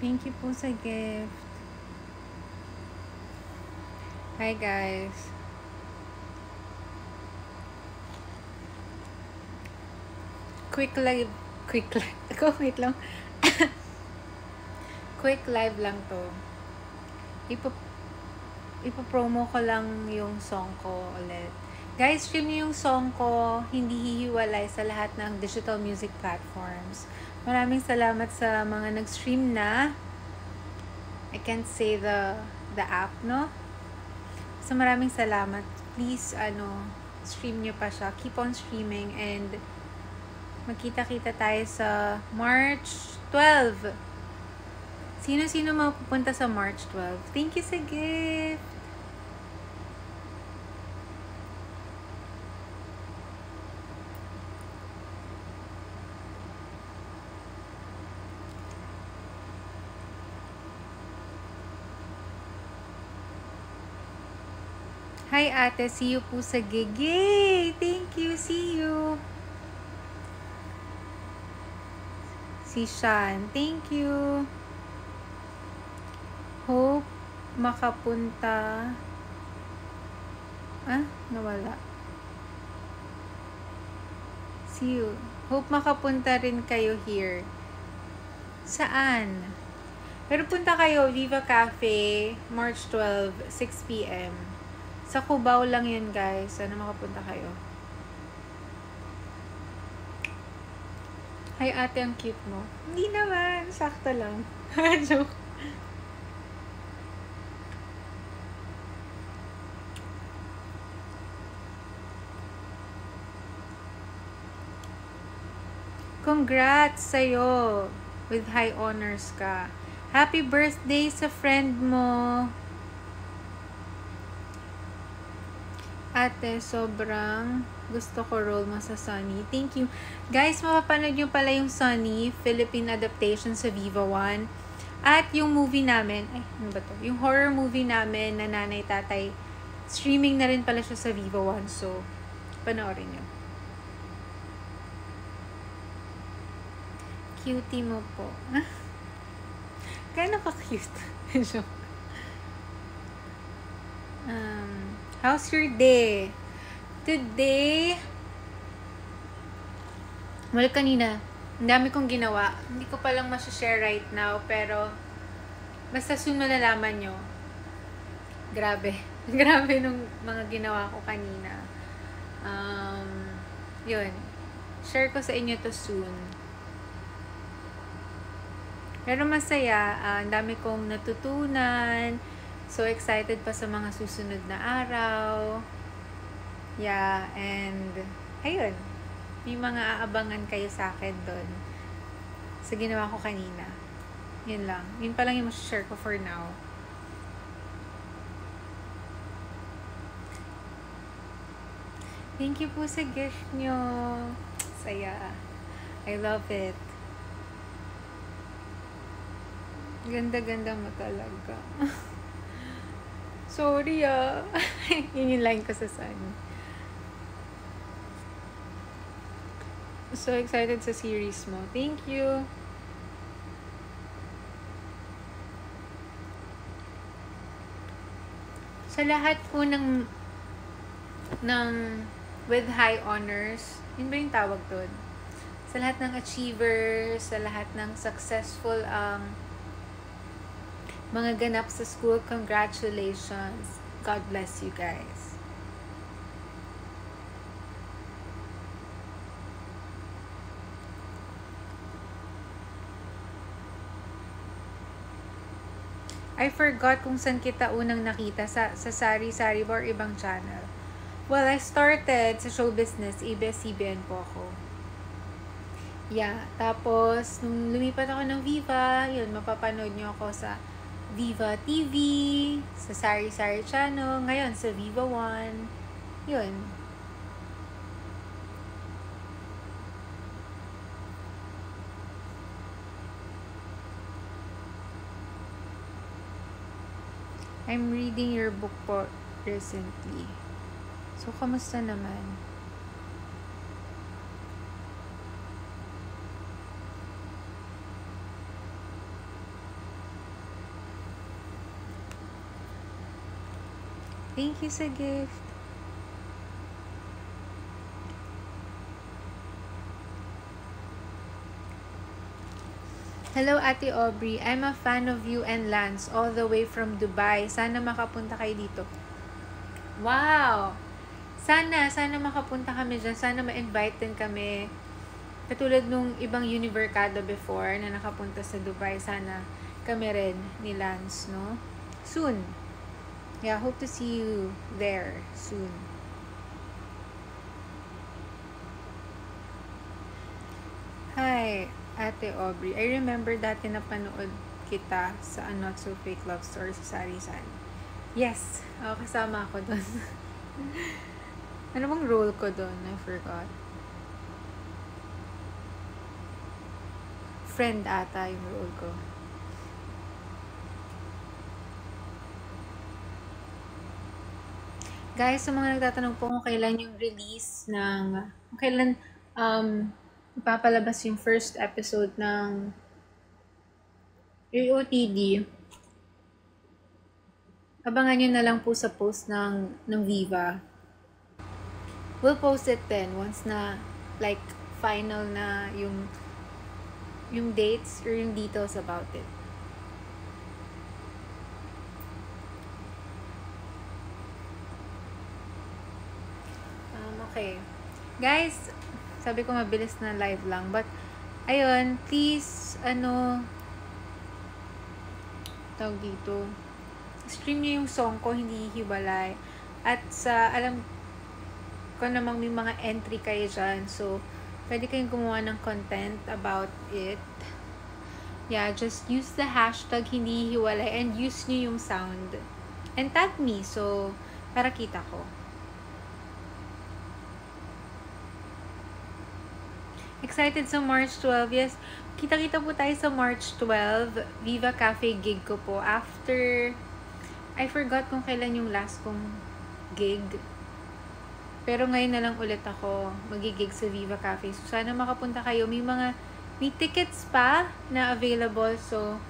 Thank you po sa gift. Hi guys. Quick live. Wait lang. Quick live lang to. Ipo-promo ko lang yung song ko ulit. Guys, stream niyo yung song ko, hindi hihiwalay sa lahat ng digital music platforms. Maraming salamat sa mga nag-stream na. I can't say the app, no? So, maraming salamat. Please, stream niyo pa siya. Keep on streaming and magkita-kita tayo sa March 12. Sino-sino mapupunta sa March 12? Thank you sa gift! Hi ate, see you po sa gig. Yay! Thank you, see you! Si Sean, thank you! Hope makapunta. Nawala. See you. Hope makapunta rin kayo here. Saan? Pero punta kayo, Viva Cafe, March 12, 6 p.m. Sa Cubao lang yun, guys. Sana makapunta kayo. Hi, ate, ang cute mo. Hindi naman. Sakto lang. Joke. Congrats sa'yo. With high honors ka. Happy birthday sa friend mo. Ate, sobrang gusto ko role mo sa Sunny. Thank you. Guys, mapapanood nyo pala yung Sunny Philippine adaptation sa Viva One. At yung movie namin, ano ba to? Yung horror movie namin na Nanay Tatay, streaming na rin pala siya sa Viva One. So, panoorin nyo. Cutie mo po. Gano'n ka-cute? How's your day? Today, kanina, ang dami kong ginawa. Hindi ko palang share right now, pero basta soon malalaman nyo. Grabe. Grabe nung mga ginawa ko kanina. Yun. Share ko sa inyo to soon. Pero masaya. Ang dami kong natutunan. So excited pa sa mga susunod na araw. Yeah, and ayun. May mga aabangan kayo sa akin doon. Sa ginawa ko kanina. Yun lang. Yun pa lang yung share ko for now. Thank you po sa gift nyo. Saya. I love it. Ganda-ganda mo talaga. Sorry Yun yung line ko sa Sunny. So excited sa series mo. Thank you. Sa lahat po ng with high honors, yun ba yung tawag doon? Sa lahat ng achievers, sa lahat ng successful mga ganap sa school, congratulations. God bless you guys. I forgot kung saan kita unang nakita, sa Sari Sari ba or ibang channel. Well, I started sa show business, ABS-CBN po ako. Yeah, tapos nung lumipat ako ng Viva, yun, mapapanood nyo ako sa Viva TV, sa Sari Sari Channel, ngayon sa Viva One. Yun. I'm reading your book po recently. So, kamusta naman? Thank you sa gift. Hello, Ate Aubrey. I'm a fan of you and Lance all the way from Dubai. Sana makapunta kayo dito. Wow! Sana makapunta kami dyan. Sana ma-invite din kami. Katulad nung ibang Univercado before na nakapunta sa Dubai. Sana kami rin ni Lance, no? Soon. Yeah, hope to see you there soon. Hi, Ate Aubrey. I remember dati napanood kita sa A Not So Fake Love Story sa Sari-San. Yes, kasama ako doon. Ano bang role ko doon? I forgot. Friend ata yung role ko. Guys, sa mga nagtatanong po kung kailan yung release ng, kung kailan ipapalabas yung first episode ng AOTD, abangan nyo na lang po sa post ng Viva. We'll post it then once na like final na yung dates or yung details about it. Okay. Guys, sabi ko mabilis na live lang. But, ayun, please, tawag dito, stream niyo yung song ko, hindi hiwalay. At alam ko namang may mga entry kayo dyan. So, pwede kayong gumawa ng content about it. Yeah, just use the hashtag hindi hiwalay and use niyo yung sound. And tag me, so, para kita ko. Excited sa March 12. Yes, kita-kita po tayo sa March 12. Viva Cafe gig ko po. After, I forgot kung kailan yung last kong gig. Pero ngayon na lang ulit ako magigig sa Viva Cafe. So, sana makapunta kayo. May tickets pa na available. So,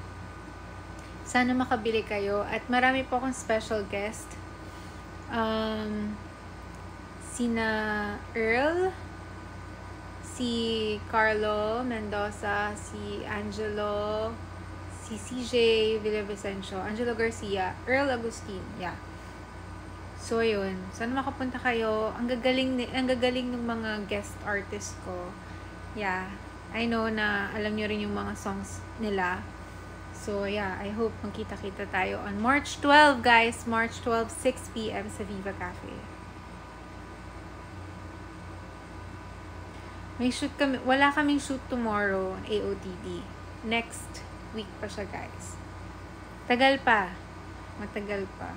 sana makabili kayo. At marami po akong special guest. Sina Earl, si Carlo Mendoza, si Angelo, si CJ Villavicencio, Angelo Garcia, Earl Agustin, yeah. So, yun. Sana makapunta kayo. Ang gagaling ng mga guest artist ko. Yeah. I know na alam nyo rin yung mga songs nila. So, yeah. I hope magkita-kita tayo on March 12, guys. March 12, 6 p.m. sa Viva Cafe. May shoot kami. Wala kaming shoot tomorrow, AOTD. Next week pa siya, guys. Tagal pa. Matagal pa.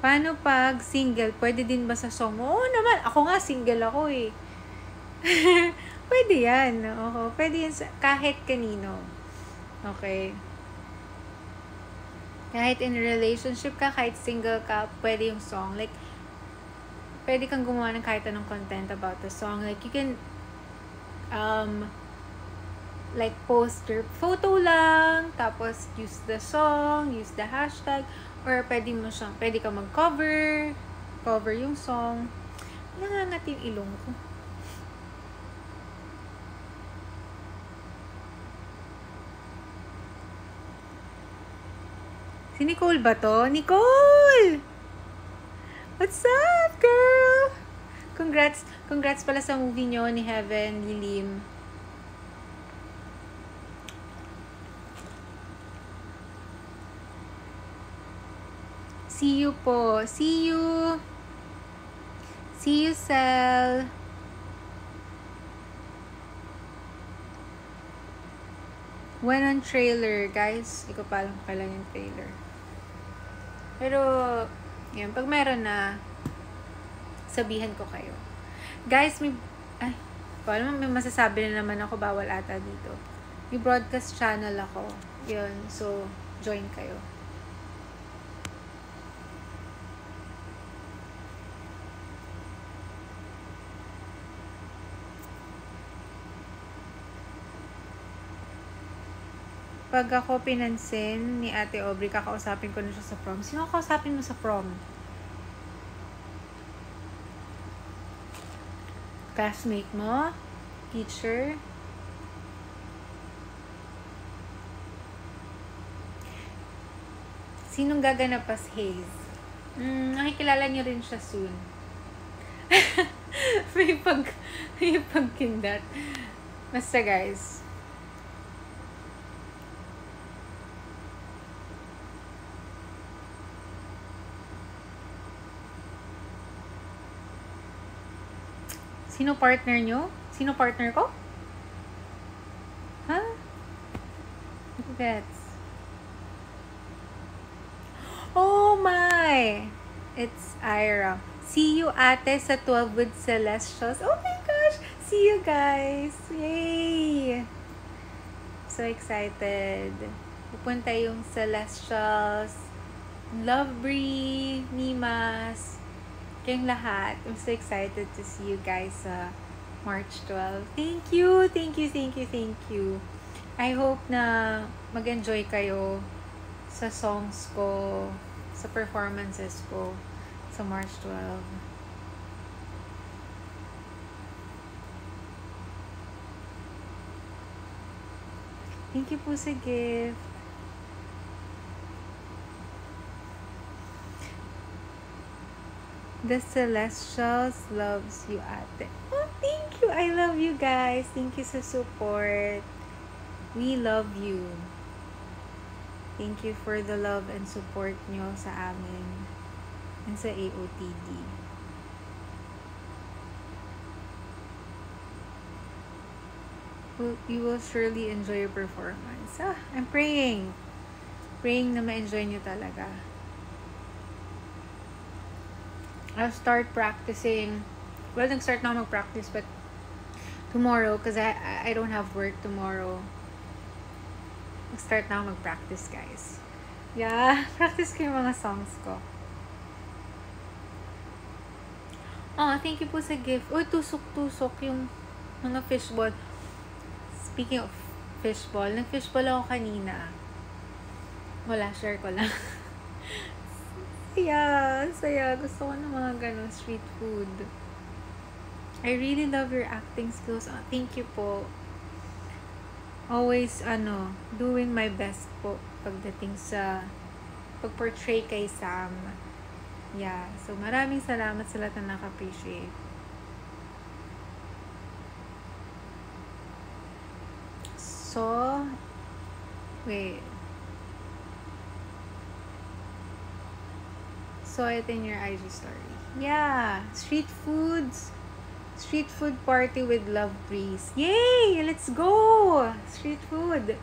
Paano pag single? Pwede din ba sa song? Oo naman. Ako nga, single ako eh. Pwede yan. Oo, pwede yan kahit kanino. Okay. Kahit in a relationship ka, kahit single ka, pwede yung song. Like, pwede kang gumawa ng kahit anong content about the song. Like, you can, like, post your photo lang, tapos use the song, use the hashtag, or pwede ka mag-cover, cover yung song. Nangangat yung ilong ko. Si Nicole ba to? Nicole! What's up, girl? Congrats pala sa movie nyo ni Heaven Lilim. See you po. See you. See you, Sel. When on trailer, guys. Hindi ko pa alam kailan yung trailer. Pero, yan. Pag meron na, sabihan ko kayo. Guys, may masasabi na naman ako. Bawal ata dito. May broadcast channel ako. Yun. So, join kayo. pag ako pinansin ni Ate Aubrey, kakausapin ko na siya sa prom. Sino kakausapin mo sa prom? Classmate mo? Teacher? Sinong gaganap as Haze? Nakikilala niyo rin siya soon. may pagkindat. Basta guys. Sino partner nyo? Sino partner ko? Ha? That's... Oh my! It's Ira. See you ate sa 12 with Celestials. Oh my gosh! See you guys! Yay! So excited. Pupunta yung Celestials, Lovebree, Nimas, kayong lahat. I'm so excited to see you guys sa March 12. Thank you! Thank you, thank you, thank you. I hope na mag-enjoy kayo sa songs ko, sa performances ko sa March 12. Thank you po sa gift. The Celestials loves you, ate. Oh, thank you. I love you guys. Thank you sa support. We love you. Thank you for the love and support nyo sa amin and sa AOTD. You will surely enjoy your performance. I'm praying. Praying na ma-enjoy nyo talaga. I'll start practicing. Well, nag-start na ako mag-practice, but tomorrow, because I don't have work tomorrow. Start na ako mag-practice, guys. Yeah, practice ko yung mga songs ko. Oh, thank you po sa gift. Uy, tusok-tusok yung mga fishball. Speaking of fishball, nag-fishball ako kanina. Wala, share ko lang. Saya. Gusto ko ng mga ganun street food. I really love your acting skills. Oh, thank you po. Always, doing my best po pagdating sa pag-portray kay Sam. Yeah. So, maraming salamat sa lahat na naka-appreciate. So, wait. Saw it in your IG story. Yeah. Street food party with Lovebree. Yay! Let's go! Street food.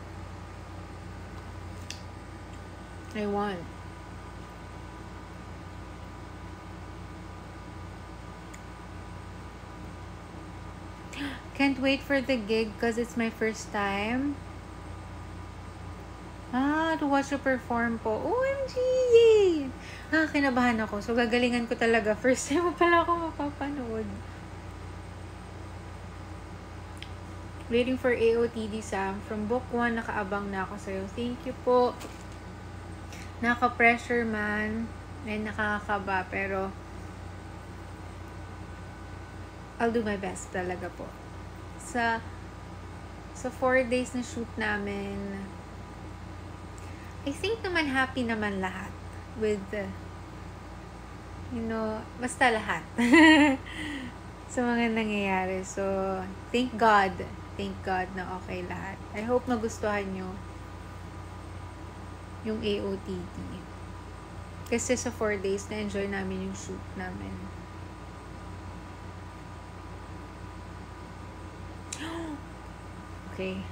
I want. Can't wait for the gig because it's my first time. To watch you perform po. OMG! Yay! Kinabahan ako. So, gagalingan ko talaga. First time mo pala ako mapapanood. Waiting for AOTD, Sam. From book 1, nakaabang na ako sa'yo. Thank you po. Naka-pressure man. And nakakaba. Pero, I'll do my best talaga po. Sa 4 days na shoot namin, I think naman happy naman lahat with, basta lahat. Sa mga nangyayari. So, thank God na okay lahat. I hope nagustuhan nyo yung AOTD. Kasi sa 4 days na-enjoy namin yung shoot namin. Okay.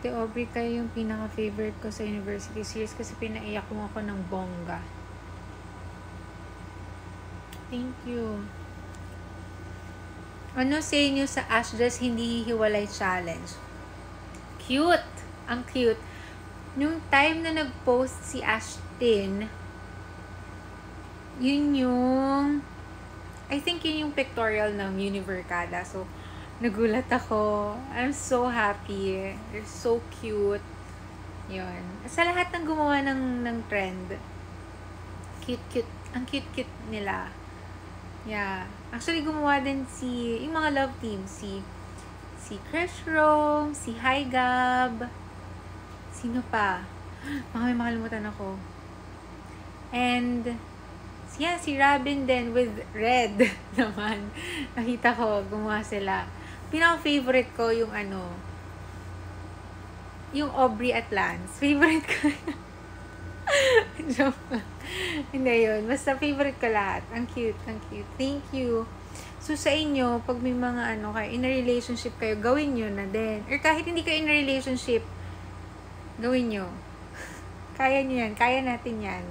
Ate Aubrey, kayo yung pinaka-favorite ko sa University Series kasi pinaiyak mo ako ng bongga. Thank you. Ano say nyo sa Ash Dress Hindi Hiwalay Challenge? Cute! Ang cute. Nung time na nag-post si Ashtin, yun yung, I think yun yung pictorial ng Univercada. So, nagulat ako. I'm so happy. They're so cute. Yun. Sa lahat ng gumawa ng trend, cute-cute. Ang cute-cute nila. Yeah. Actually, gumawa din yung mga love team, si Krish Rome, si Hygab, sino pa? Baka may makalimutan ako. And, si Robin din with Red naman. Nakita ko, gumawa sila. Pinaka-favorite ko yung yung Aubrey Atlans. Favorite ko. Joke lang. Hindi yun. Basta favorite ko lahat. Ang cute, ang cute. Thank you. So, sa inyo, pag may mga kayo, in a relationship kayo, gawin nyo na din. Or kahit hindi kayo in a relationship, gawin nyo. Kaya nyo yan. Kaya natin yan.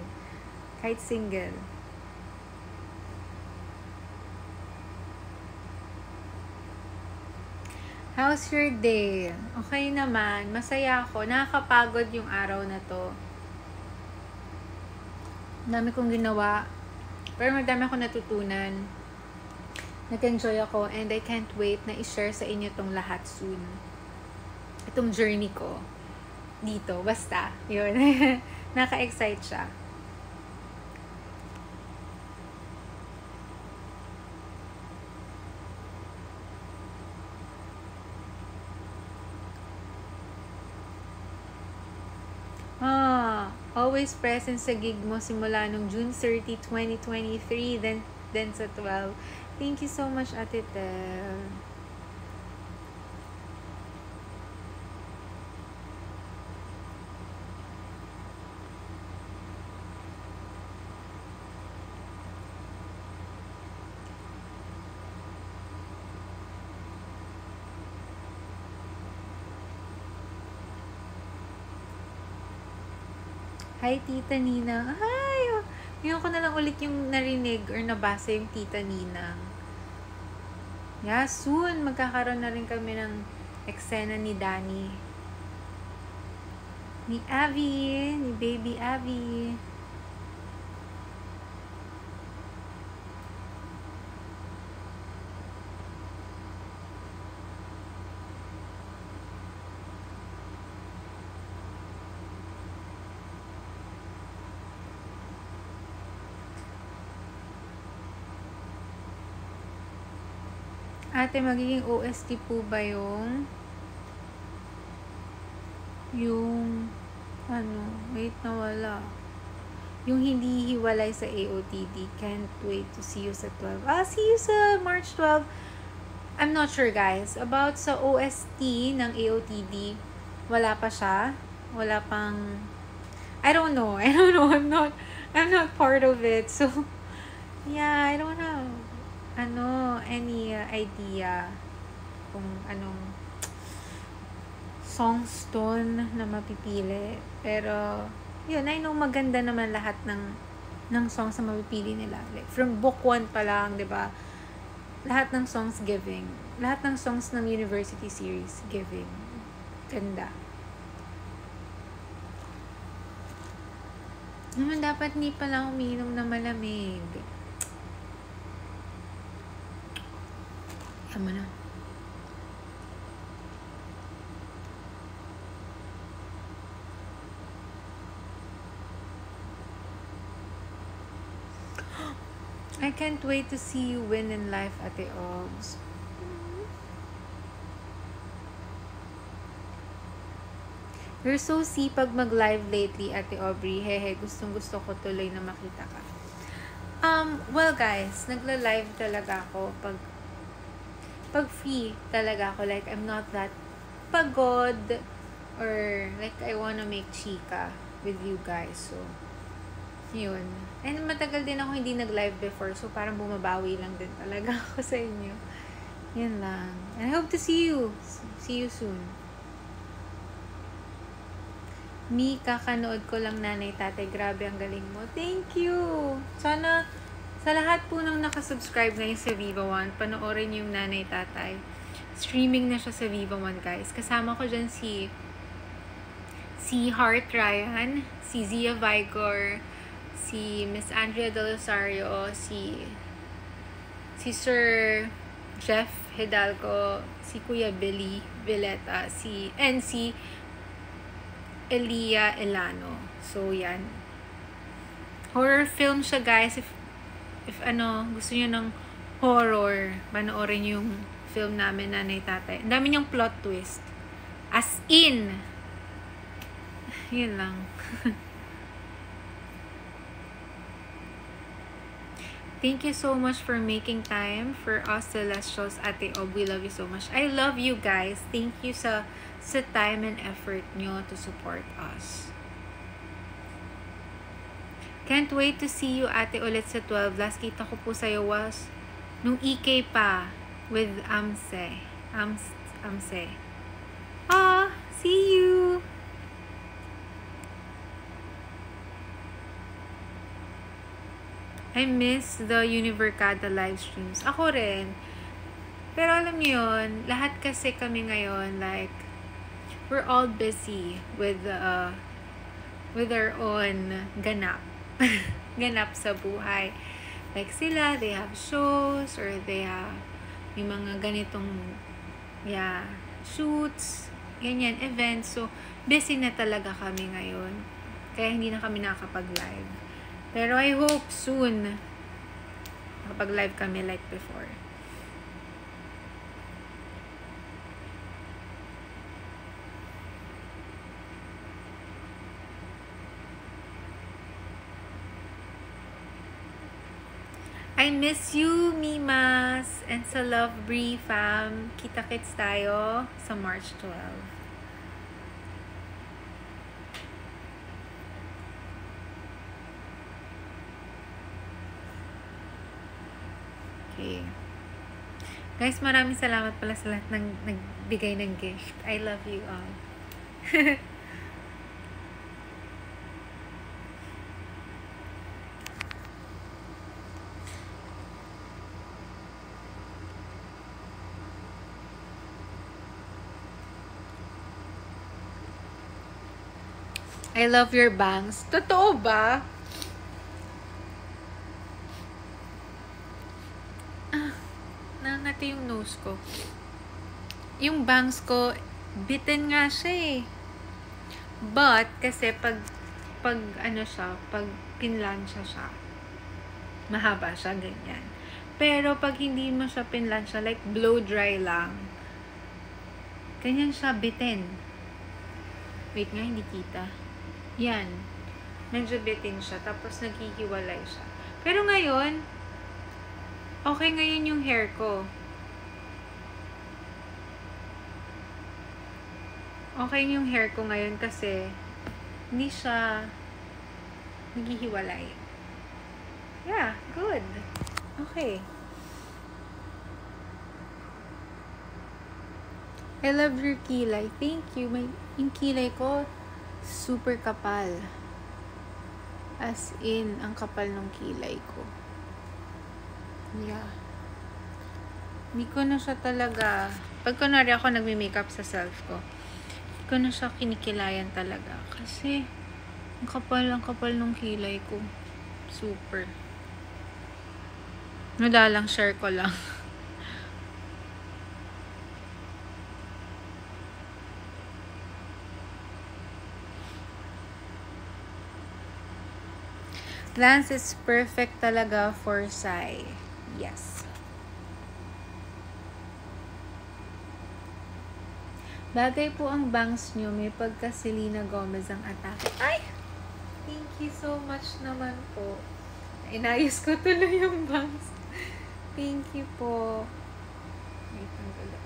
Kahit single. How's your day? Okay naman. Masaya ako. Nakakapagod yung araw na to. Dami kong ginawa. Pero madami akong natutunan. Nag-enjoy ako. And I can't wait na i-share sa inyo tong lahat soon. Itong journey ko. Dito. Basta. Yun. Naka-excite siya. Always present sa gig mo simula nung June 30, 2023, then sa 12. Thank you so much, Ate Tel. Hi, Tita Ninang. Hi! Ngayon ko na lang ulit yung narinig or nabasa yung Tita Ninang. Yeah, soon magkakaroon na rin kami ng eksena ni Danny. Ni Abby, ni Baby Abby. Ate, magiging OST po ba yung wait, nawala. Yung hindi hiwalay sa AOTD. Can't wait to see you sa 12. See you sa March 12. I'm not sure, guys. About sa OST ng AOTD, wala pa siya. Wala pang, I don't know. I'm not part of it. So, yeah, I don't have any idea kung anong songs ton na mapipili. Pero, yun, I know maganda naman lahat ng songs na mapipili nila. Like, from book 1 pa lang, di ba? Lahat ng songs giving. Lahat ng songs ng University Series giving. Ganda. Naman dapat hindi pala umiinom na malamig. Tama na. I can't wait to see you win in life, Ate Obs. You're so sipag mag-live lately, Ate Aubrey. Hehe, gustong-gusto ko tuloy na makita ka. Well guys, nagla-live talaga ako pag free talaga ako. Like, I'm not that pagod or like I wanna make chika with you guys. So, yun. And matagal din ako hindi nag-live before. So, parang bumabawi lang din talaga ako sa inyo. Yun lang. And I hope to see you. See you soon. Mi, kakanood ko lang Nanay Tatay. Grabe, ang galing mo. Thank you! Sana, sa lahat po nang nakasubscribe ngayon sa Viva One, panoorin yung Nanay Tatay. Streaming na siya sa Viva One, guys. Kasama ko dyan si si Heart Ryan, si Zia Vigor, si Miss Andrea Del Rosario, si Sir Jeff Hidalgo, si Kuya Billy Villeta, si Elia Elano. So, yan. Horror film siya, guys. If gusto niyo ng horror, panoorin yung film namin, Nanay Tatay. Ang dami niyang plot twist. As in. Yun lang. Thank you so much for making time for us Celestials, Ate Ob. We love you so much. I love you guys. Thank you sa time and effort nyo to support us. Can't wait to see you, Ate, ulit sa 12. Last kita ko po sa'yo was nung EK pa with Amse. Amse. See you! I miss the Univercada live streams. Ako rin. Pero alam niyo yun, lahat kasi kami ngayon, like, we're all busy with our own ganap. Ganap sa buhay. Like sila, they have shows, or they have may mga ganitong, shoots, ganyan, events. So, busy na talaga kami ngayon. Kaya hindi na kami nakakapag-live. Pero I hope soon, makapag-live kami like before. I miss you, Mimas, and sa Love Bree fam. Kita-kits tayo sa March 12. Okay. Guys, maraming salamat pala sa lahat ng nagbigay ng gift. I love you all. I love your bangs. Totoo ba? Nangati yung nose ko. Yung bangs ko, bitten nga siya eh. But, kasi pag pinlansya siya, mahaba siya, ganyan. Pero, pag hindi mo siya pinlansya, like blow dry lang, ganyan siya, bitten. Wait nga, hindi kita. Yan. Medyo bitin siya. Tapos naghihiwalay siya. Pero ngayon, okay ngayon yung hair ko. Okay yung hair ko ngayon kasi hindi siya naghihiwalay. Yeah, good. Okay. I love your kilay. Thank you. Yung kilay ko, super kapal. As in, ang kapal ng kilay ko. Yeah. Hindi ko na siya talaga, pag kunwari ako nagme-makeup sa self ko, hindi ko na siya kinikilayan talaga. Kasi, ang kapal ng kilay ko. Super. Nadalang share ko lang. Lance is perfect talaga for Sai. Yes. Bagay po ang bangs nyo. May pagka Selena Gomez ang atake. Ay! Thank you so much naman po. Inayos ko tuloy yung bangs. Thank you po. Wait, ang gulo.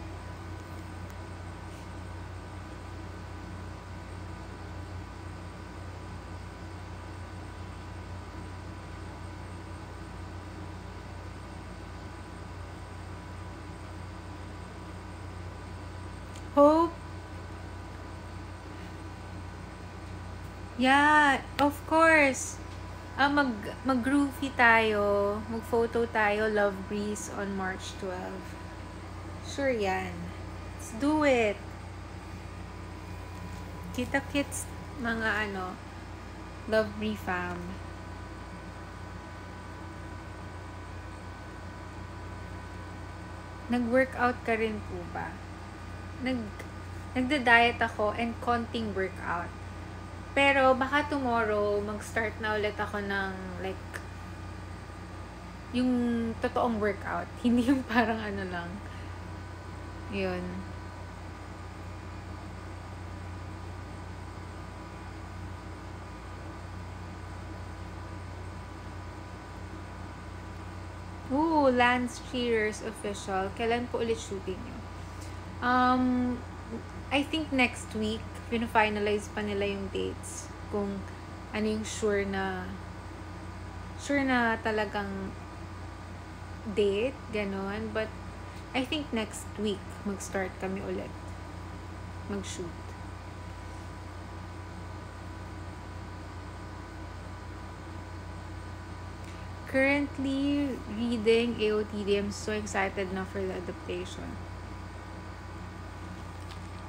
Hope. Yeah, of course. Mag-groovy tayo. Mag-photo tayo, Love Breeze on March 12. Sure yan. Let's do it. Kita-kits mga Love Brie fam. Nag-workout ka rin po ba? Nagda-diet ako and konting workout. Pero baka tomorrow, mag-start na ulit ako ng like, yung totoong workout. Hindi yung parang lang. Yun. Ooh, Lance Cheers official. Kailan po ulit shooting nyo? I think next week, pina-finalize pa nila yung dates. Kung ano yung sure na talagang date, ganon. But, I think next week, mag-start kami ulit. Mag-shoot. Currently reading AOTD. I'm so excited na for the adaptation.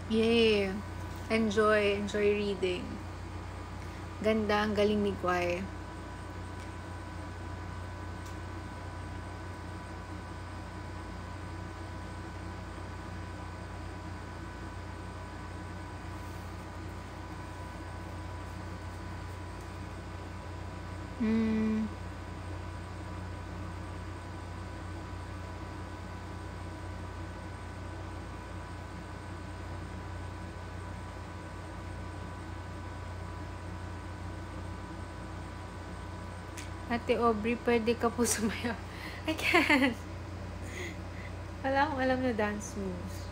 Yay! Enjoy reading. Ganda, ang galing ni Kwai. Ate Aubrey, pwede ka po sumayaw. I can't. Wala akong alam na dance moves.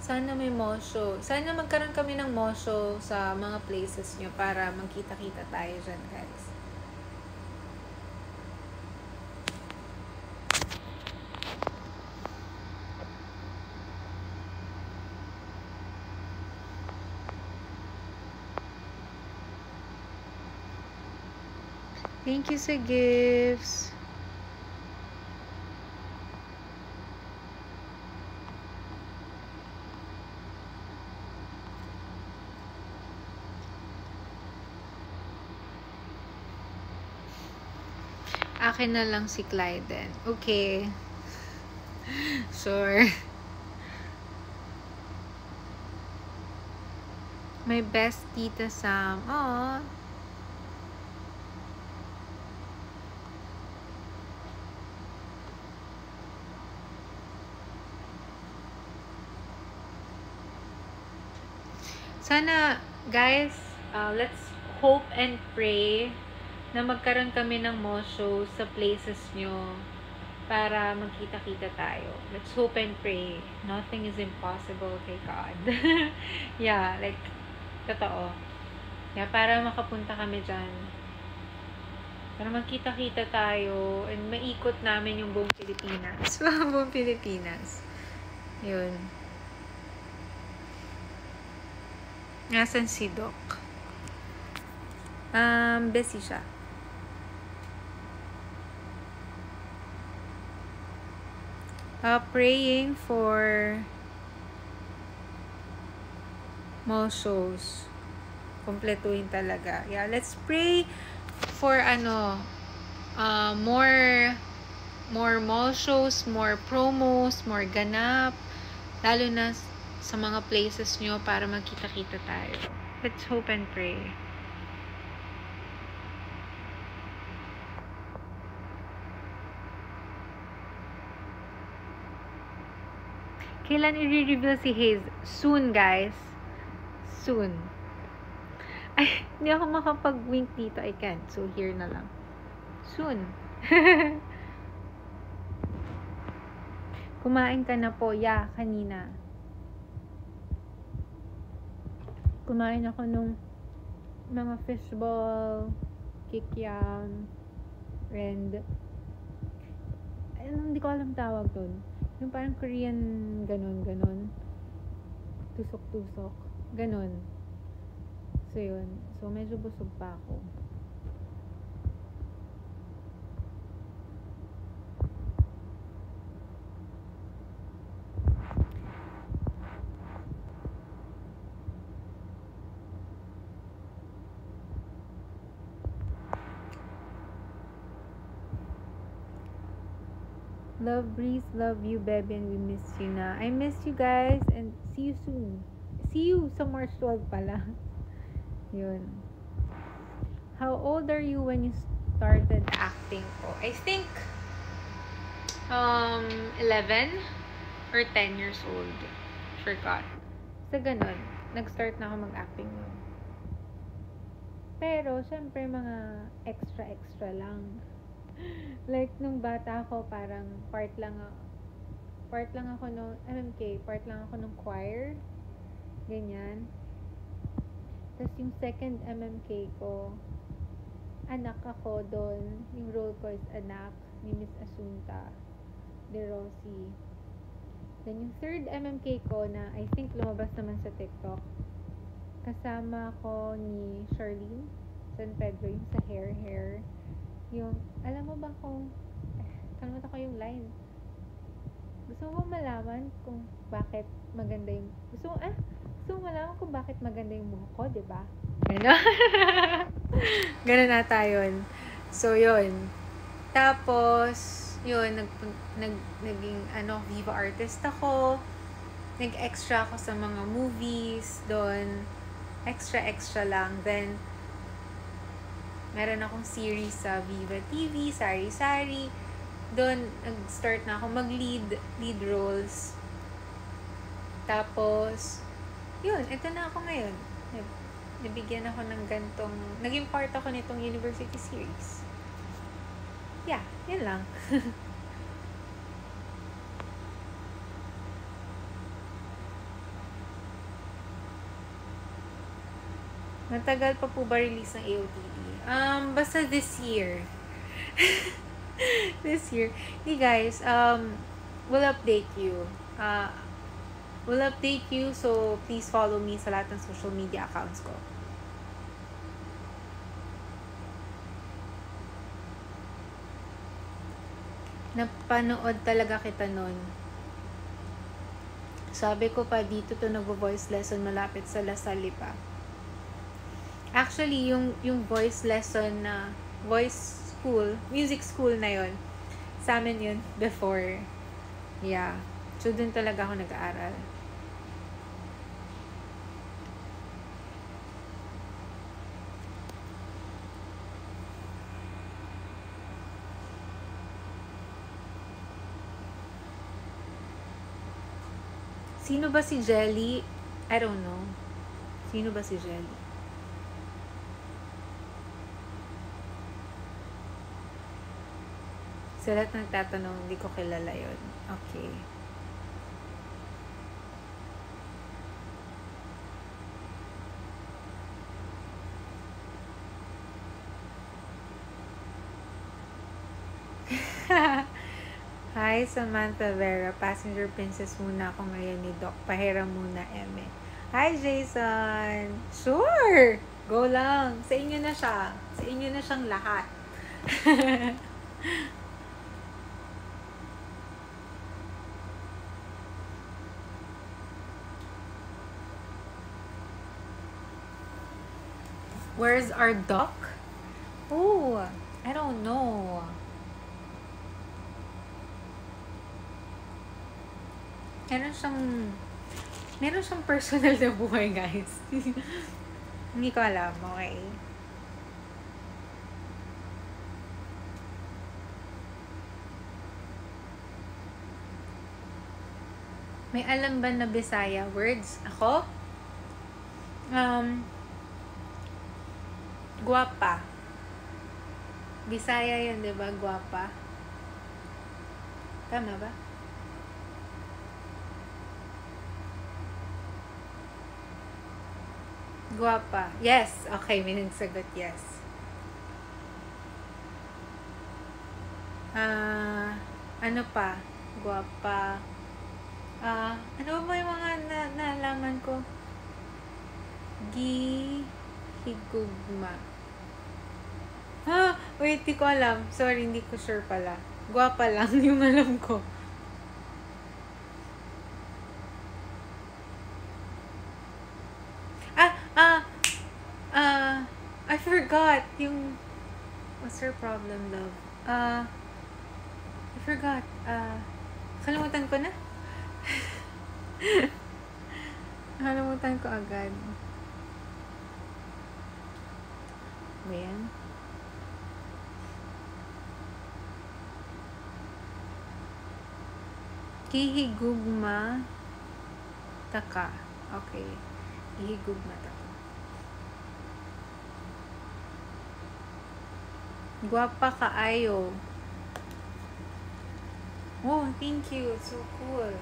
Sana may mo show. Sana magkaroon kami ng mo show sa mga places nyo para magkita-kita tayo dyan, guys. Thank you sa gifts. Akin na lang si Clyden. Okay. Sure. My best Tita Sam. Aww. Sana, guys, let's hope and pray na magkaroon kami ng mo show sa places nyo para magkita-kita tayo. Let's hope and pray. Nothing is impossible kay God. Yeah, like, totoo. Yeah, para makapunta kami dyan. Para magkita-kita tayo and maikot namin yung buong Pilipinas. Buong Pilipinas. Yun. Nasaan si Doc? Busy siya. Praying for more shows. Kompletuhin talaga. Yeah, let's pray for more mall shows, more promos, more ganap, lalo na sa mga places nyo para magkita-kita tayo. Let's hope and pray. Kailan i-reveal si Haze? Soon, guys. Soon. Ay, hindi ako makapag-wink dito. I can't. So, here na lang. Soon. Kumain ka na po. Yeah, kanina. Kumain ako nung mga fishball, kikiam, and hindi ko alam tawag dun. Yung parang Korean ganon. Tusok-tusok. Ganon. So, yun. So, medyo busog pa ako. Love Breeze, love you, baby, and we miss you na. I miss you guys, and see you soon. See you sa March 12 pala. Yun. How old are you when you started acting po? I think 11 or 10 years old. Forgot. Sa ganun, nag-start na ako mag-acting nun. Pero, syempre, mga extra lang. Like, nung bata ako, parang part lang ako nung MMK, part lang ako nung choir. Ganyan. Tapos yung second MMK ko, anak ako doon. Yung role ko is anak ni Miss Asunta De Rossi. Then yung third MMK ko na I think lumabas naman sa TikTok, kasama ko ni Charlene San Pedro, yung sa hair. Yung, alam mo ba kung, kalimutan ko yung line. Gusto mo malaman kung bakit maganda yung, gusto mo malaman kung bakit maganda yung buhok ko, diba? Gano'n. Gano'n ata yun. So, yun. Tapos, yun, naging, Viva artist ako. Nag-extra ako sa mga movies doon. Extra lang. Then, meron akong series sa Viva TV, Sari-Sari. Doon, nag-start na ako mag-lead roles. Tapos, yun, ito na ako ngayon. Nabigyan ako ng gantong, naging part ako nitong university series. Yeah, yun lang. Matagal pa po ba release ng AOTD? Basta this year. This year. Hey guys, we'll update you. So please follow me sa lahat ng social media accounts ko. Napanood talaga kita nun. Sabi ko pa, dito to nag-voice lesson malapit sa Lasal pa. Actually, yung voice lesson na music school na yon, sa amin yun before. Yeah. So, dun talaga ako nag-aaral. Sino ba si Jelly? I don't know. Sino ba si Jelly? Sa lahat ng tatanong, hindi ko kilala yun. Okay. Hi, Samantha Vera. Passenger princess muna ako ngayon ni Doc. Pahiram muna, Eme. Hi, Jason. Sure! Go lang. Sa inyo na siya. Sa inyo na siyang lahat. Where's our Doc? Oh, I don't know. Meron siyang personal na buhay, guys. Hindi ko alam, okay? May alam ba na Bisaya words? Ako? Guwapa. Bisaya yun, diba? Guwapa. Tama ba? Guwapa. Yes. Okay, may nagsagot yes. Ano pa? Guwapa. Ano ba yung mga naalaman ko? Higugma. Wait, di ko alam. Sorry, hindi ko sure pala. Guwapa lang yung alam ko. I forgot yung, what's her problem, love? I forgot. Kalimutan ko na. Nakalimutan ko agad. Ayan. Kihigugma taka. Okay. Kihigugma taka. Guwapa kaayo. Oh, thank you. It's so cool.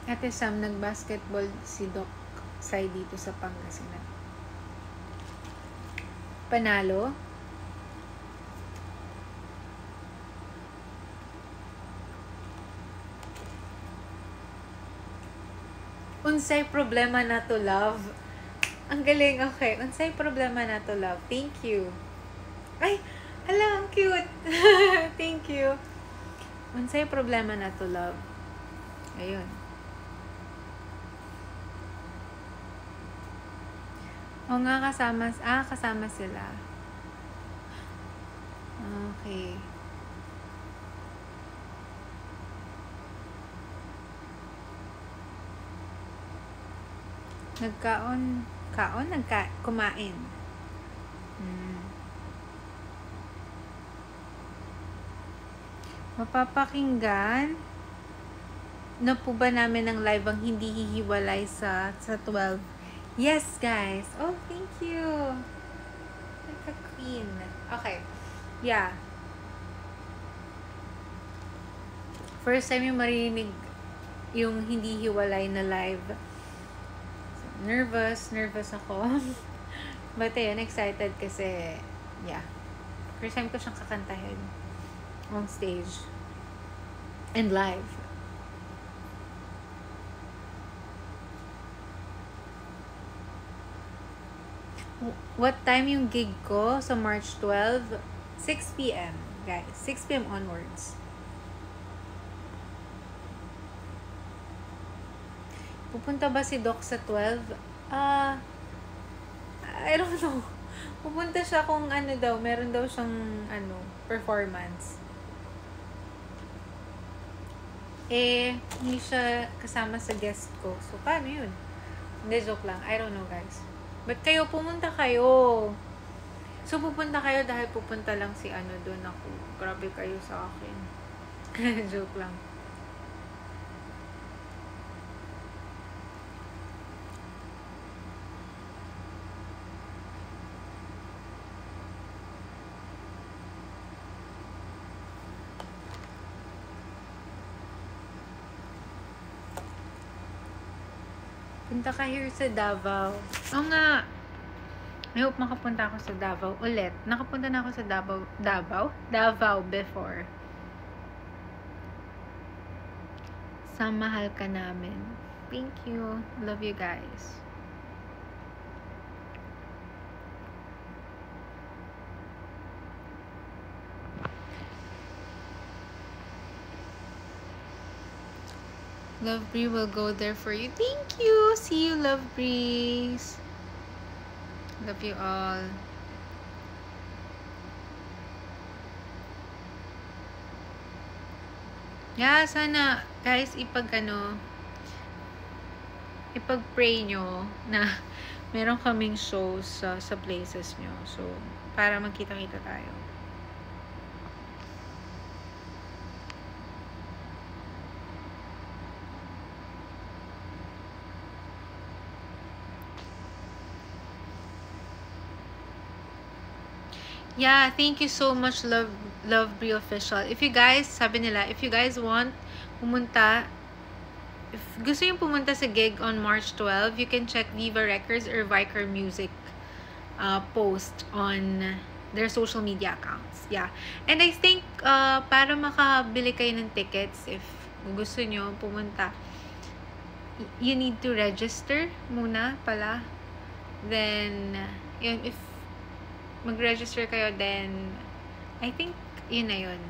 Ate Sam, nag-basketball si Doc Sai dito sa Pangasinan. Panalo? Unsay problema na to, love? Ang galing, okay. Unsay problema na to, love? Thank you. Ay, hala, ang cute. Thank you. Unsay problema na to, love? Ayun. O nga, kasama sila. Okay. Kumain. Mapapakinggan na po ba namin ang live ang hindi hihiwalay sa 12? Yes, guys. Oh, thank you. Like a queen. Okay. Yeah. First time yung marinig yung hindi hiwalay na live. So, nervous ako. But ayun, excited kasi, yeah. First time ko siyang kakantahin on stage and live. What time yung gig ko sa March 12? 6 p.m. guys. 6 p.m. onwards. Pupunta ba si Doc sa 12? I don't know. Pupunta siya kung meron daw siyang performance. Hindi siya kasama sa guest ko. So, paano yun? Hindi, joke lang. I don't know, guys. But pumunta kayo. So, pupunta kayo dahil pupunta lang si doon ako. Grabe kayo sa akin. Joke lang. Punta ka here sa Davao. Oo nga. I hope makapunta ako sa Davao ulit. Nakapunta na ako sa Davao before. Sa mahal ka namin. Thank you. Love you guys. Love Bree will go there for you. Thank you. See you, Love Breeze. Love you all. Yeah, sana guys ipag-pray nyo na meron kaming shows sa places nyo. So, para magkita-kita tayo. Yeah, thank you so much, Love Bree Official. If you guys, sabi nila, if you guys want pumunta, if gusto yung pumunta sa gig on March 12, you can check Viva Records or Vicar Music post on their social media accounts. Yeah. And I think para makabili kayo ng tickets, if gusto nyo pumunta, you need to register muna pala. Then, yun, if mag-register kayo, then I think yun na yun.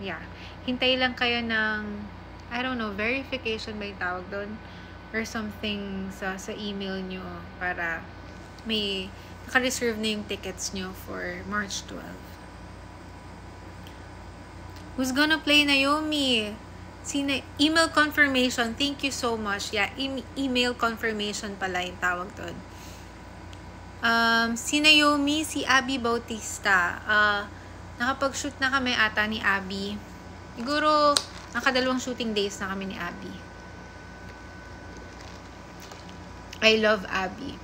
Yeah. Hintay lang kayo ng, I don't know, verification ba yung tawag doon? Or something sa email nyo para may naka-reserve na yung tickets nyo for March 12. Who's gonna play Naomi? Email confirmation. Thank you so much. Yeah, email confirmation pala yung tawag doon. Si Naomi, si Abby Bautista. Nakapag-shoot na kami ata ni Abby. Siguro, nakadalawang shooting days na kami ni Abby. I love Abby.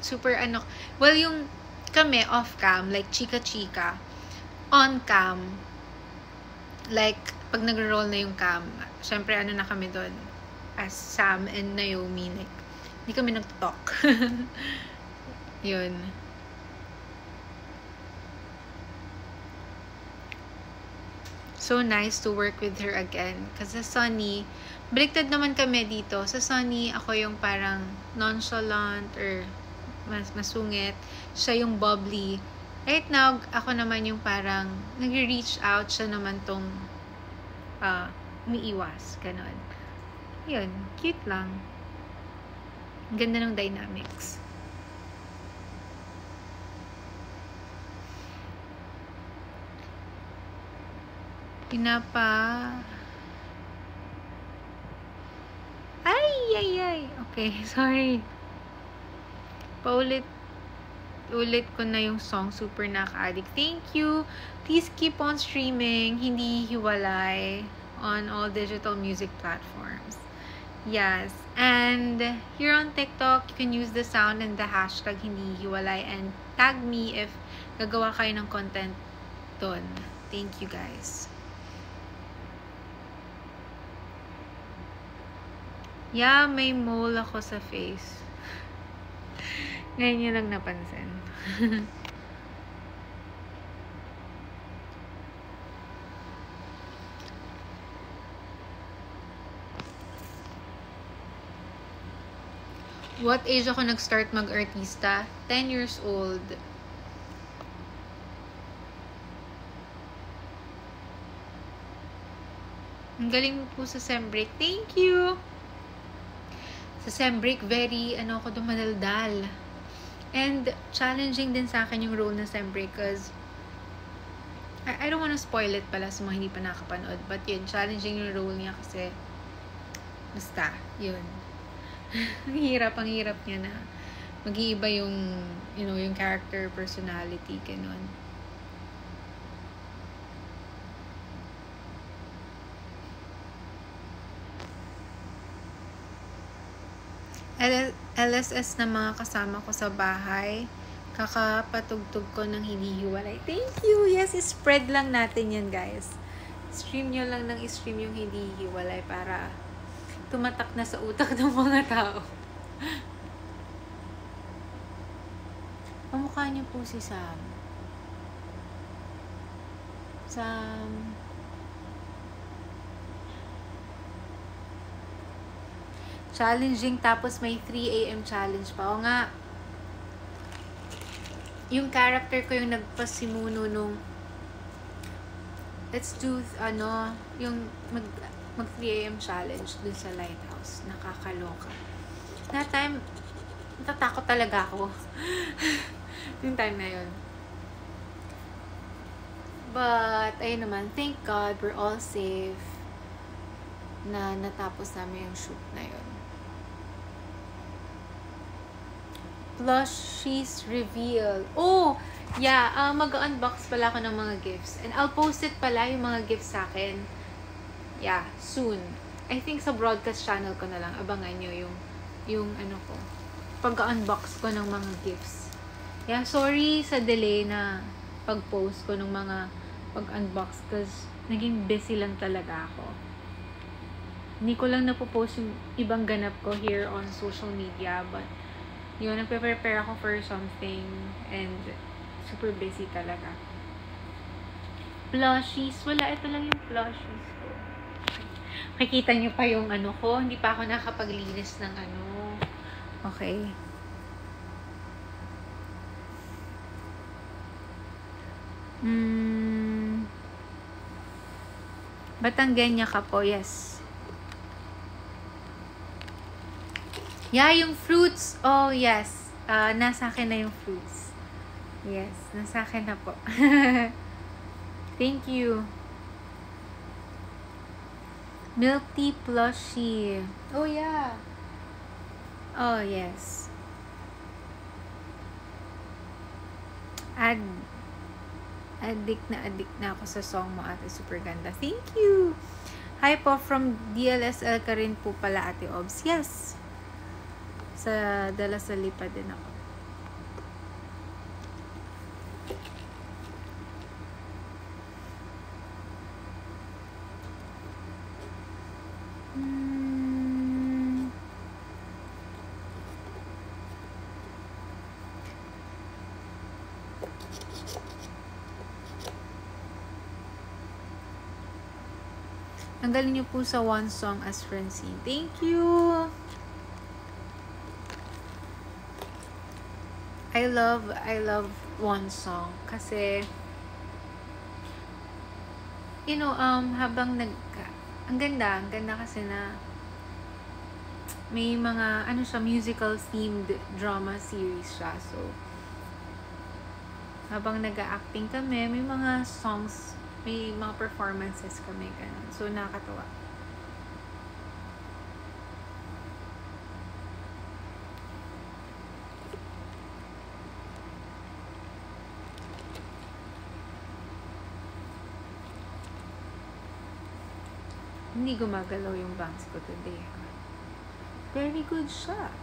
Super well, yung kami off-cam, like chika-chika. On-cam, like, pag nag-roll na yung cam, syempre na kami doon, as Sam and Naomi, like, hindi kami nag-talk. Yun. So nice to work with her again. Kasi sa Sunny, baliktad naman kami dito. Sa Sunny, ako yung parang nonchalant or masungit. Siya yung bubbly. Right now, ako naman yung parang nag-reach out. Siya naman tong umiiwas. Ganon. Yun. Cute lang. Ganda ng dynamics. Pinapa... Ay! Okay, sorry. Ulit ko na yung song Super Nakaka-Addict. Thank you. Please keep on streaming. Hindi hiwalay on all digital music platforms. Yes. And here on TikTok, you can use the sound and the hashtag Hindi Hiwalay and tag me if gagawa kayo ng content doon. Thank you guys. Yeah, may mole ako sa face. Ngayon nyo lang napansin. What age ako nag-start mag-artista? 10 years old. Ang galing mo po sa Sembreak. Thank you! Sa Sembreak, very, ako dumadaldal. And challenging din sa akin yung role na Sembreak because I don't wanna spoil it pala sa mga hindi pa nakapanood. But yun, challenging yung role niya kasi basta, yun. Ang hirap niya na mag-iiba yung, yung character, personality, ganun. LSS na mga kasama ko sa bahay. Kakapatugtog ko ng Hindi Hiwalay. Thank you! Yes, spread lang natin yan, guys. Stream nyo lang ng stream yung Hindi Hiwalay para tumatak na sa utak ng mga tao. Pamukha niyo po si Sam. Sam... Challenging, tapos may 3 AM challenge pa. O nga, yung character ko yung nagpasimuno nung let's do, yung mag 3 AM challenge dun sa Lighthouse. Nakakaloka. That time, natatakot talaga ako. Yung time na yun. But, ayun naman, thank God, we're all safe na natapos namin yung shoot na yun. Plushies reveal. Oh, yeah. Mag-unbox pala ako ng mga gifts. And I'll post it pala yung mga gifts sa akin. Yeah, soon. I think sa broadcast channel ko na lang. Abangan nyo yung ko. Pag-unbox ko ng mga gifts. Yeah, sorry sa delay na pag-post ko ng mga pag-unbox because naging busy lang talaga ako. Hindi ko lang napopost yung ibang ganap ko here on social media, but yun, nagpe-prepare ako for something and super busy talaga. Plushies. Wala, ito lang yung plushies ko. Makikita nyo pa yung ko. Hindi pa ako nakapaglinis ng Okay. Batanggenya ka po, yes. Yeah, yung fruits. Oh, yes. Nasa akin na yung fruits. Yes, nasa akin na po. Thank you. Milk tea plushie. Oh, yeah. Oh, yes. Addict na ako sa song mo, Ate Super Ganda. Thank you. Hi po, from DLSL ka rin po pala, Ate Obs. Yes. Sa Dala Salipa din ako. Ang galing niyo po sa one song as Francine. Thank you. I love one song kasi habang ang ganda kasi na may mga musical themed drama series siya. So habang nag-acting kami, may mga songs, may mga performances kami ganun. So nakakatuwa. Hindi gumagalaw yung bangs ko today. Very good siya.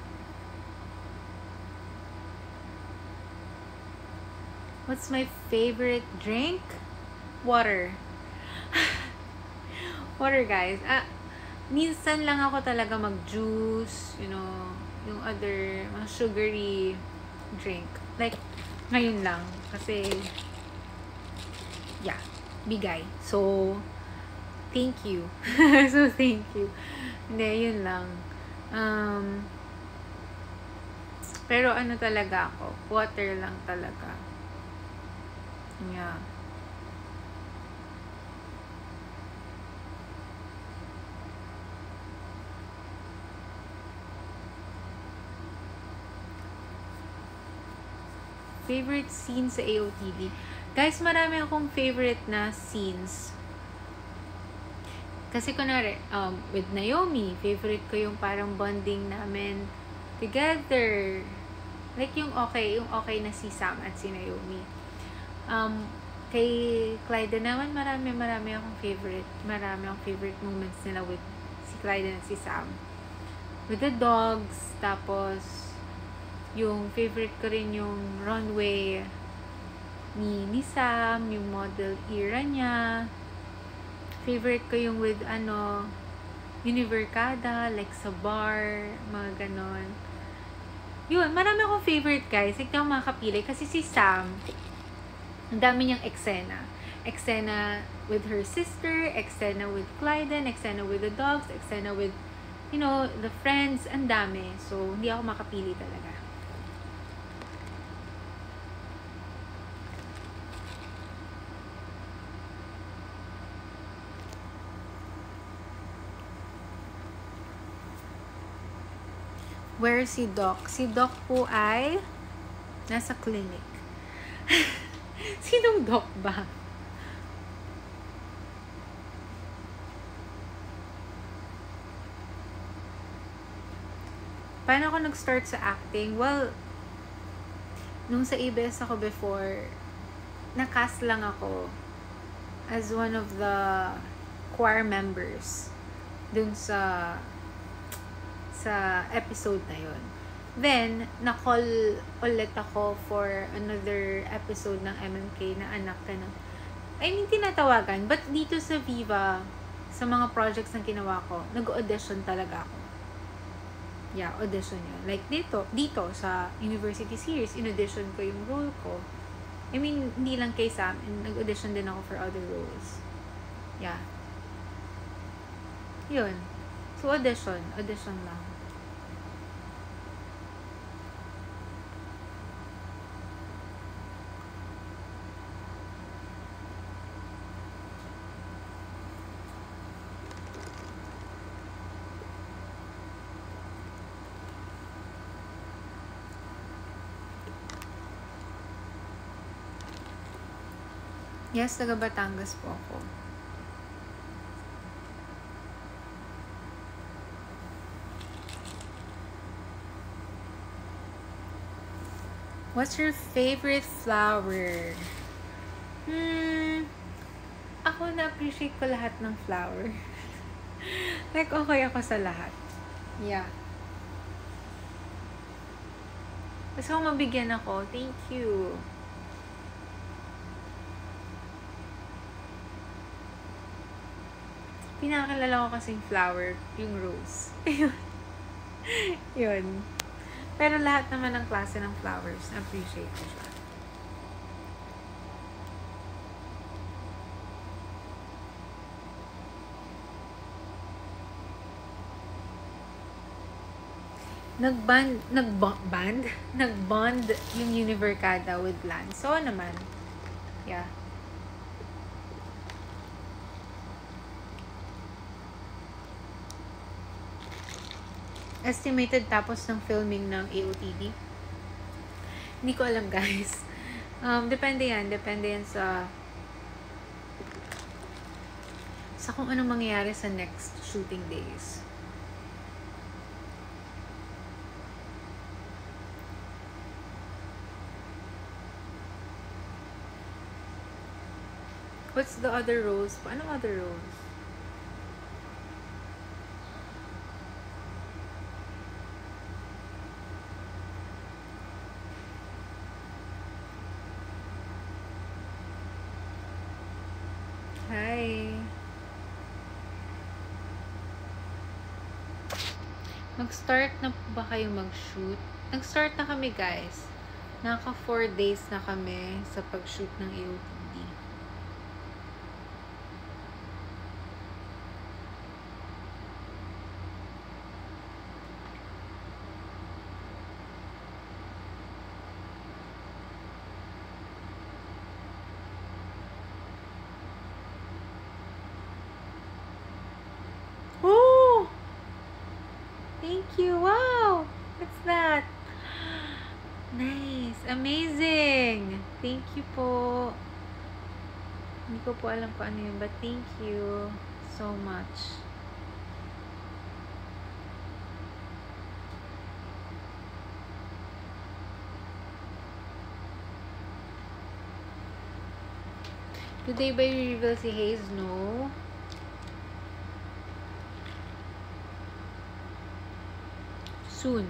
What's my favorite drink? Water. Water, guys. Minsan lang ako talaga mag-juice, yung other, mga sugary drink. Like, ngayon lang. Kasi, yeah, bigay. So, thank you. So, thank you. Hindi, yun lang. Pero talaga ako, water lang talaga. Yeah. Favorite scene sa AOTV? Guys, marami akong favorite na scenes. Kasi kunwari, with Naomi, favorite ko yung parang bonding namin together. Like yung okay na si Sam at si Naomi. Kay Clyde naman, marami akong favorite. Marami akong favorite moments nila with si Clyde at si Sam. With the dogs, tapos yung favorite ko rin yung runway ni Sam, yung model era niya. Favorite ko yung with Univercada, like sa bar, mga ganon. Yun, marami akong favorite, guys. Hindi ako makakapili kasi si Sam, ang dami niyang eksena. Eksena with her sister, eksena with Clyden, eksena with the dogs, eksena with, the friends, ang dami. So, hindi ako makapili talaga. Where si Doc? Si Doc po ay nasa clinic. Sinong Doc ba? Paano ako nag-start sa acting? Well, nung sa ABS ako before, na-cast lang ako as one of the choir members dun sa episode na yun. Then, na-call ulit ako for another episode ng MMK na anak ka ng, tinatawagan. But dito sa Viva, sa mga projects na ginawa ko, nag-audition talaga ako. Yeah, audition yun. Like dito sa University Series, in-audition ko yung role ko. Hindi lang kay Sam, nag-audition din ako for other roles. Yeah. Yun. So, audition lang. Yes, taga Batangas po ako. What's your favorite flower? Ako na-appreciate ko lahat ng flower. Like, okay ako sa lahat. Yeah. Basta kung mabigyan ako, thank you. Pinakilala ko kasing flower, yung rose. Yun. Pero lahat naman ng klase ng flowers, appreciate ko siya. Nag-bond yung Univercada with Lance. So naman. Yeah. Estimated tapos ng filming ng AOTD? Hindi ko alam, guys. Depende yan. Depende yan sa kung anong mangyayari sa next shooting days. What's the other rose? Anong other rose? Hi. Mag-start na ba kayo mag-shoot? Nag-start na kami, guys. Naka 4 days na kami sa pag-shoot ng AOTD. Oh! Thank you. Wow! What's that? Nice. Amazing. Thank you po. Hindi ko po alam kung ano yun, but thank you so much. Today ba i-reveal si Hayes? No. Soon.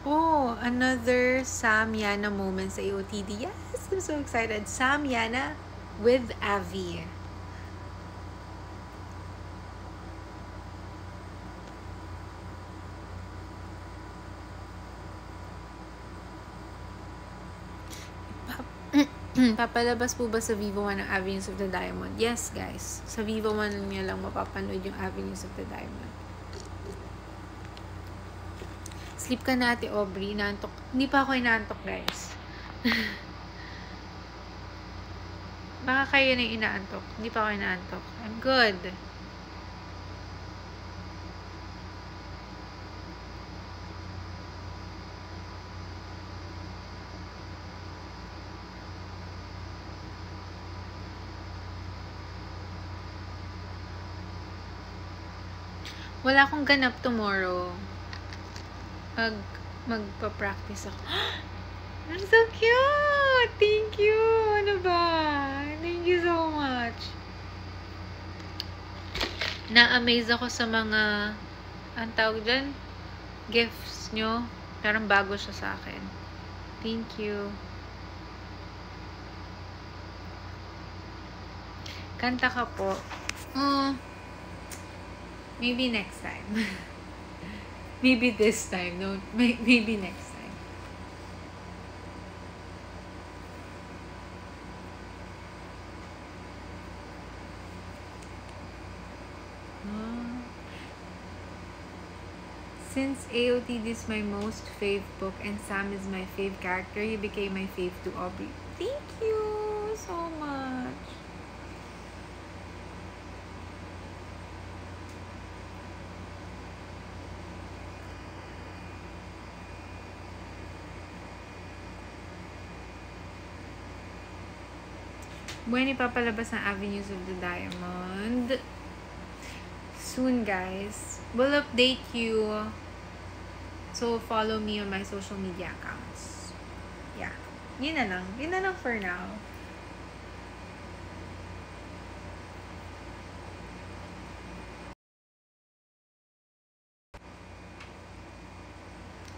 Oh, another Sam Yana moment sa AOTD. Yes, I'm so excited. Sam Yana with Avi. Papalabas po ba sa Vivo 1 ang Avenues of the Diamond? Yes, guys. Sa Vivo 1 niya lang mapapanood yung Avenues of the Diamond. Sleep ka na, Ate Aubrey. Inaantok. Hindi pa ako inaantok, guys. Baka kayo na inaantok. Hindi pa ako inaantok. I'm good. Wala akong ganap tomorrow. Magpa-practice ako. I'm so cute! Thank you! Ano ba? Thank you so much. Na-amaze ako sa mga, ang tawag dyan, gifts nyo. Parang bago siya sa akin. Thank you. Kanta ka po. Maybe next time. Maybe this time. No, maybe next time. Since AOTD is my most fave book and Sam is my fave character, he became my fave to Aubrey. Thank you so much. When ipapalabas ang Avenues of the Diamond? Soon, guys. We'll update you. So, follow me on my social media accounts. Yeah. Yun na lang. Yun na lang for now.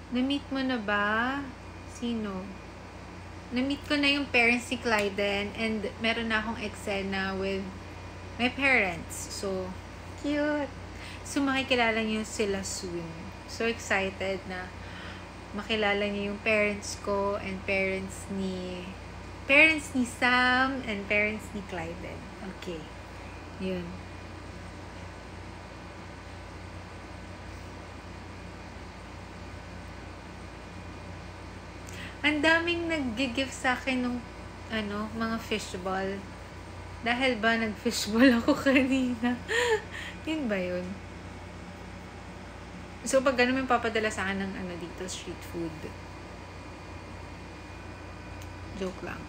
Na-meet mo na ba? Sino? Na-meet ko na yung parents ni Clyden and meron na akong eksena with my parents. So, cute. So, makikilala niyo sila soon. So excited na makilala niyo yung parents ko and parents ni Sam and parents ni Clyden. Okay. Yun. Ang daming nag-give sa akin ng mga fishball. Dahil ba nag-fishball ako kanina? Yun ba yun? So, pag gano'n may papadala sa akin ng dito, street food. Joke lang.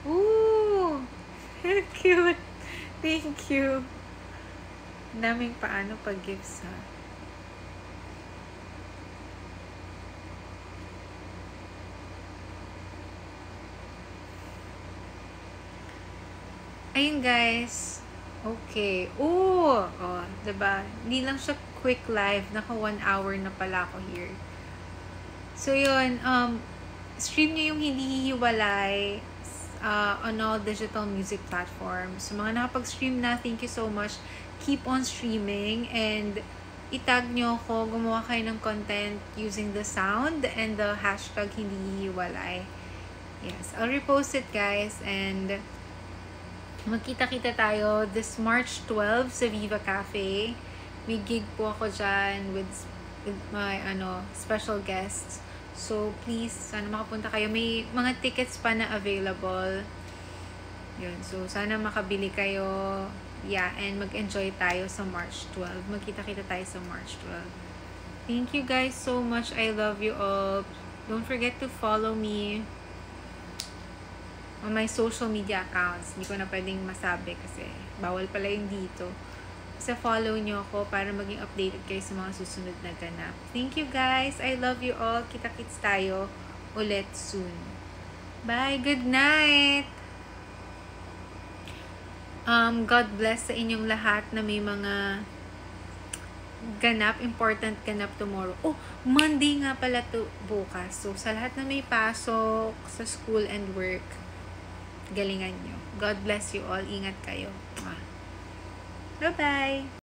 Ooh! Cute! Thank you! Daming paano pag-gifts, ha? Ayun, guys. Okay. Oh, diba? Hindi lang siya quick live. Naka 1 hour na pala ako here. So, yun. Stream nyo yung hindi hihiwalay on all digital music platforms. So, mga nakapag-stream na, thank you so much. Keep on streaming and itag nyo ako, gumawa kayo ng content using the sound and the hashtag hindi hihiwalay. Yes, I'll repost it, guys, and magkita-kita tayo this March 12 sa Viva Cafe. May gig po ako dyan with my special guests. So, please, sana makapunta kayo. May mga tickets pa na available. Yun. So, sana makabili kayo. Yeah, and mag-enjoy tayo sa March 12. Magkita-kita tayo sa March 12. Thank you guys so much. I love you all. Don't forget to follow me on my social media accounts. Hindi ko na pwedeng masabi kasi bawal pala yung dito. Basta follow nyo ako para maging updated kayo sa mga susunod na ganap. Thank you guys. I love you all. Kita-kits tayo ulit soon. Bye. Good night. God bless sa inyong lahat na may mga ganap, important ganap tomorrow. Oh, Monday nga pala to bukas. So, sa lahat na may pasok sa school and work, galingan nyo. God bless you all. Ingat kayo. Bye-bye!